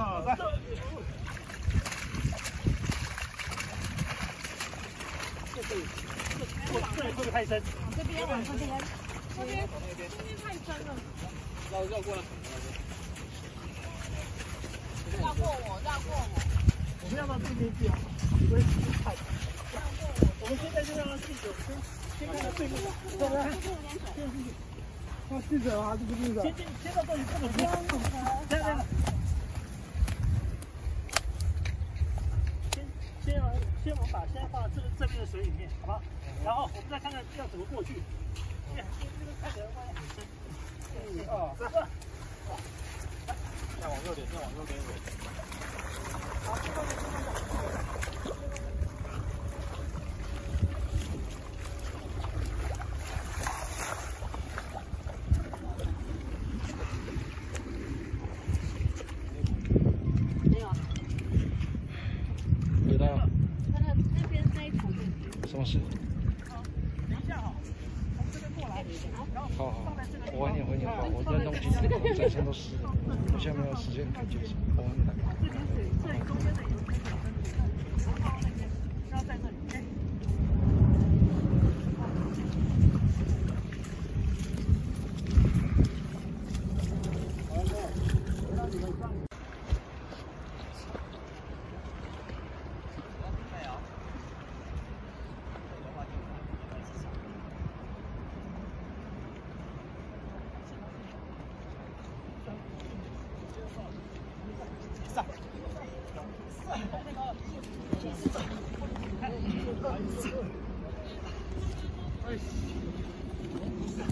哦，来。这里会不会太深？往这边，往这边，这边太深了。绕过来。绕过我，绕过我。我们要到这边去啊，不会太。我们现在就让记者先看到对面，对不对？那记者啊，这个记者。先到这里这么近。这样。先我们把现在放到这边的水里面，好不好？然后我们再看看要怎么过去。这个看起来外面很深。1、2、3。再往右点，再往右边一点。好，没有啊。有的。那边那一坨什么事？等一下哈，从这边过来，然后放在这个地方。我晚点回你报，我在弄清楚，整身都湿了，我现在没有时间可以解释。我晚点打。这里中间的有一点深，然后那边要在这里。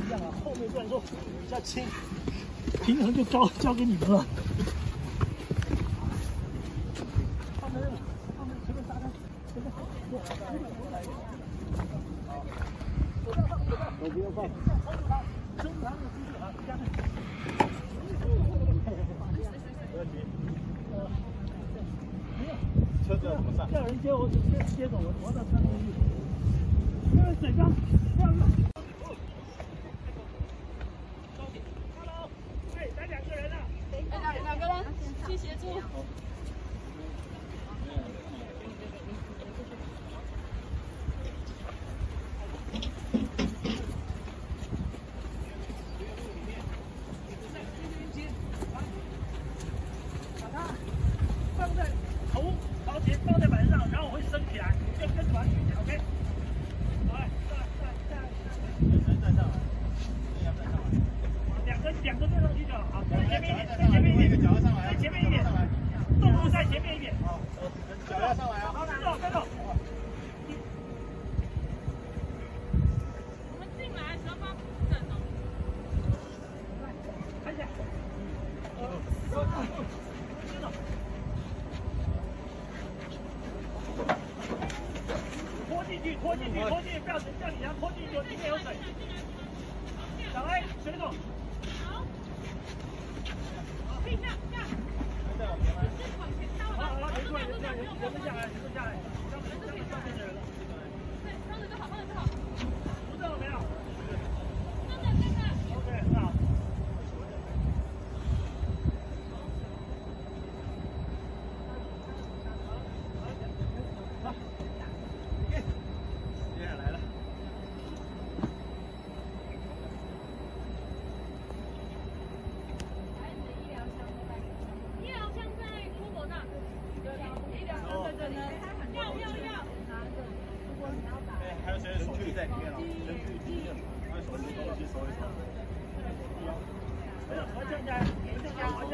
这样啊，后面段说比较轻，平衡就交给你们了。他们前面沙滩，前面都不用放，收住他们的姿势啊，加上。车子要怎么上？要有人接我，接走我，我到车里去。因为水缸这样子。Hello， 哎，来2个人啊。两个人去协助。把它放在头前，放在板上，然后我会升起来，就跟着把它举起来 ，OK？ 来，再上来，两个对上去就好，好，再前面一点，再前面一点，再前面一点，动作在前面一点，好，脚要上来啊，好，跟着。我们进来只要帮扶正哦。看一下，拖进去，不要叫你要拖进去，里面有水。小 A， 水桶。好，可以下。好，没错，人下来，上面的人了。对，放着就好。扶正了没有？真的。OK， 很好。来了。医疗箱在出口那。医疗箱在这里。要。如果你要打。还有谁的手机在里面了？还有手机东西收一收。我降下来，我降。